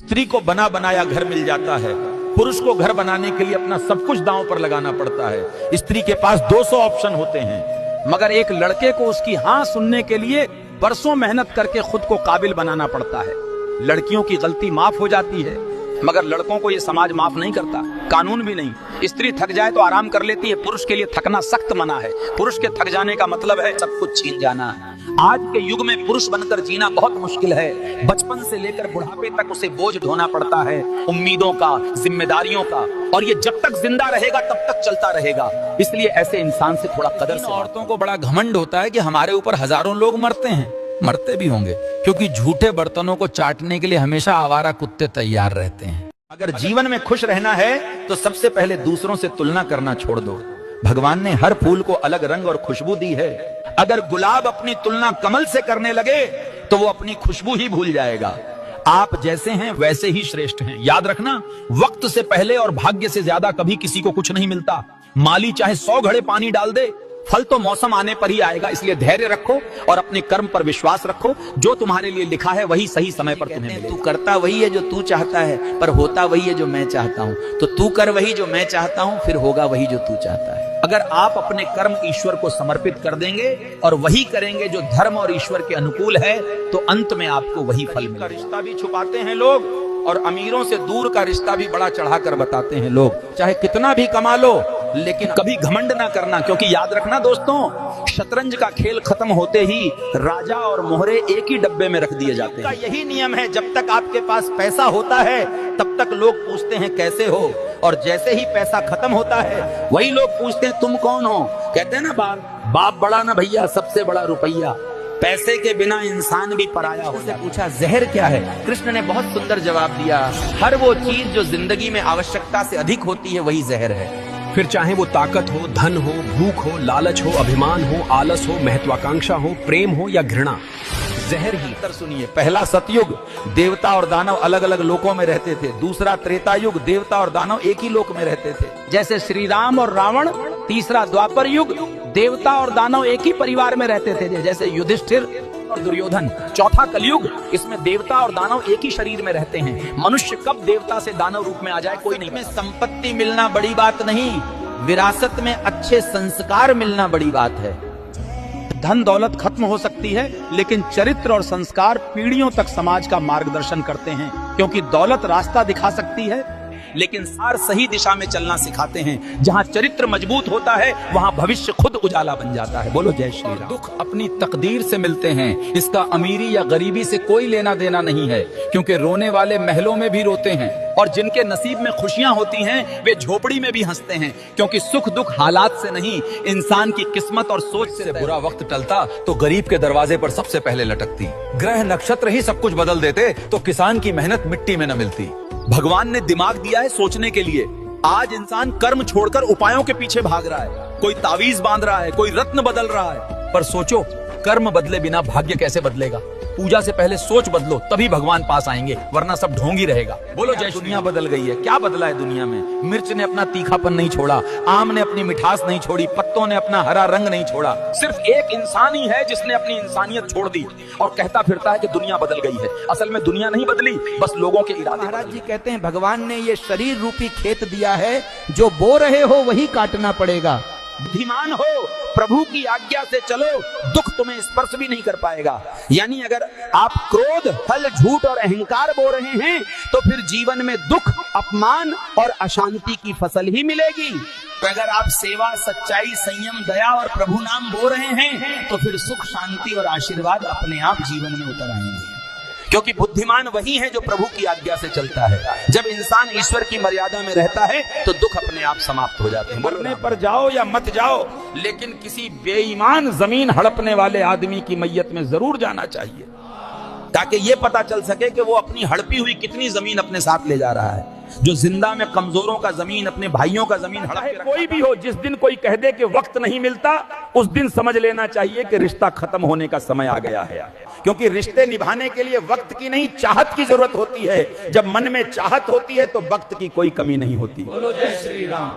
स्त्री को बना बनाया घर मिल जाता है। पुरुष को घर बनाने के लिए अपना सब कुछ दांव पर लगाना पड़ता है। स्त्री के पास 200 ऑप्शन होते हैं, मगर एक लड़के को उसकी हाँ सुनने के लिए बरसों मेहनत करके खुद को काबिल बनाना पड़ता है। लड़कियों की गलती माफ हो जाती है, मगर लड़कों को ये समाज माफ नहीं करता, कानून भी नहीं। स्त्री थक जाए तो आराम कर लेती है, पुरुष के लिए थकना सख्त मना है। पुरुष के थक जाने का मतलब है सब कुछ छीन जाना। आज के युग में पुरुष बनकर जीना बहुत मुश्किल है। बचपन से लेकर बुढ़ापे तक उसे बोझ ढोना पड़ता है, उम्मीदों का, जिम्मेदारियों का, और ये जब तक जिंदा रहेगा तब तक चलता रहेगा। इसलिए ऐसे इंसान से थोड़ा कदर से। औरतों को बड़ा घमंड होता है कि हमारे ऊपर हजारों लोग मरते हैं, मरते भी होंगे, क्योंकि झूठे बर्तनों को चाटने के लिए हमेशा आवारा कुत्ते तैयार रहते हैं। अगर जीवन में खुश रहना है तो सबसे पहले दूसरों से तुलना करना छोड़ दो। भगवान ने हर फूल को अलग रंग और खुशबू दी है। अगर गुलाब अपनी तुलना कमल से करने लगे तो वो अपनी खुशबू ही भूल जाएगा। आप जैसे हैं वैसे ही श्रेष्ठ हैं। याद रखना, वक्त से पहले और भाग्य से ज्यादा कभी किसी को कुछ नहीं मिलता। माली चाहे 100 घड़े पानी डाल दे, फल तो मौसम आने पर ही आएगा। इसलिए धैर्य रखो और अपने कर्म पर विश्वास रखो। जो तुम्हारे लिए लिखा है वही सही समय पर तुम्हें मिलेगा। तू करता वही है जो तू चाहता है, पर होता वही है जो मैं चाहता हूँ। तो तू कर वही जो मैं चाहता हूँ, फिर होगा वही जो तू चाहता है। अगर आप अपने कर्म ईश्वर को समर्पित कर देंगे और वही करेंगे जो धर्म और ईश्वर के अनुकूल है, तो अंत में आपको वही फल मिलेगा। रिश्ता भी छुपाते हैं लोग, और अमीरों से दूर का रिश्ता भी बड़ा चढ़ाकर बताते हैं लोग। चाहे कितना भी कमा लो, लेकिन कभी घमंड ना करना, क्योंकि याद रखना दोस्तों, शतरंज का खेल खत्म होते ही राजा और मोहरे एक ही डब्बे में रख दिए जाते हैं। यही नियम है, जब तक आपके पास पैसा होता है तब तक लोग पूछते हैं कैसे हो, और जैसे ही पैसा खत्म होता है वही लोग पूछते हैं तुम कौन हो। कहते हैं ना, बाप बड़ा ना भैया, सबसे बड़ा रुपया। पैसे के बिना इंसान भी पराया हो जाता है। पूछा जहर क्या है, कृष्ण ने बहुत सुंदर जवाब दिया, हर वो चीज जो जिंदगी में आवश्यकता से अधिक होती है वही जहर है। फिर चाहे वो ताकत हो, धन हो, भूख हो, लालच हो, अभिमान हो, आलस हो, महत्वाकांक्षा हो, प्रेम हो या घृणा, जहर ही। सुनिए, पहला सतयुग देवता और दानव अलग अलग लोकों में रहते थे। दूसरा त्रेता युग देवता और दानव एक ही लोक में रहते थे। जैसे श्री राम और रावण। तीसरा द्वापर युग देवता और दानव एक ही परिवार में रहते थे, जैसे युधिष्ठिर और दुर्योधन। चौथा कलयुग, इसमें देवता और दानव एक ही शरीर में रहते हैं। मनुष्य कब देवता से दानव रूप में आ जाए कोई नहीं। में संपत्ति मिलना बड़ी बात नहीं, विरासत में अच्छे संस्कार मिलना बड़ी बात है। धन दौलत खत्म हो सकती है, लेकिन चरित्र और संस्कार पीढ़ियों तक समाज का मार्गदर्शन करते हैं। क्योंकि दौलत रास्ता दिखा सकती है, लेकिन सार सही दिशा में चलना सिखाते हैं। जहां चरित्र मजबूत होता है वहां भविष्य खुद उजाला बन जाता है। बोलो जय श्री राम। दुख अपनी तकदीर से मिलते हैं, इसका अमीरी या गरीबी से कोई लेना देना नहीं है। क्योंकि रोने वाले महलों में भी रोते हैं, और जिनके नसीब में खुशियां होती हैं वे झोपड़ी में भी हंसते हैं। क्योंकि सुख दुख हालात से नहीं, इंसान की किस्मत और सोच से। बुरा वक्त टलता तो गरीब के दरवाजे पर सबसे पहले लटकती। ग्रह नक्षत्र ही सब कुछ बदल देते तो किसान की मेहनत मिट्टी में न मिलती। भगवान ने दिमाग दिया है सोचने के लिए। आज इंसान कर्म छोड़कर उपायों के पीछे भाग रहा है। कोई तावीज बांध रहा है, कोई रत्न बदल रहा है। पर सोचो, कर्म बदले बिना भाग्य कैसे बदलेगा। पूजा से पहले सोच बदलो, तभी भगवान पास आएंगे, वरना सब ढोंग ही रहेगा। बोलो जय। दुनिया बदल गई है। क्या बदला है दुनिया में? मिर्च ने अपना तीखापन नहीं छोड़ा, आम ने अपनी मिठास नहीं छोड़ी, पत्तों ने अपना हरा रंग नहीं छोड़ा। सिर्फ एक इंसान ही है जिसने अपनी इंसानियत छोड़ दी और कहता फिरता है कि दुनिया बदल गई है। असल में दुनिया नहीं बदली, बस लोगों के इरादे। महाराज जी कहते हैं भगवान ने ये शरीर रूपी खेत दिया है, जो बो रहे हो वही काटना पड़ेगा। बुद्धिमान हो, प्रभु की आज्ञा से चलो, दुख तुम्हें स्पर्श भी नहीं कर पाएगा। यानी अगर आप क्रोध, छल, झूठ और अहंकार बो रहे हैं तो फिर जीवन में दुख, अपमान और अशांति की फसल ही मिलेगी। तो अगर आप सेवा, सच्चाई, संयम, दया और प्रभु नाम बो रहे हैं तो फिर सुख, शांति और आशीर्वाद अपने आप जीवन में उतर आएंगे। क्योंकि बुद्धिमान वही है जो प्रभु की आज्ञा से चलता है। जब इंसान ईश्वर की मर्यादा में रहता है तो दुख अपने आप समाप्त हो जाते हैं। मरने पर जाओ या मत जाओ, लेकिन किसी बेईमान जमीन हड़पने वाले आदमी की मैयत में जरूर जाना चाहिए, ताकि ये पता चल सके कि वो अपनी हड़पी हुई कितनी जमीन अपने साथ ले जा रहा है। जो जिंदा में कमजोरों का जमीन, अपने भाइयों का जमीन हड़प के कोई भी हो, जिस दिन कोई कह दे कि वक्त नहीं मिलता, उस दिन समझ लेना चाहिए कि रिश्ता खत्म होने का समय आ गया है। क्योंकि रिश्ते निभाने के लिए वक्त की नहीं, चाहत की जरूरत होती है। जब मन में चाहत होती है तो वक्त की कोई कमी नहीं होती। बोलो जय श्री राम।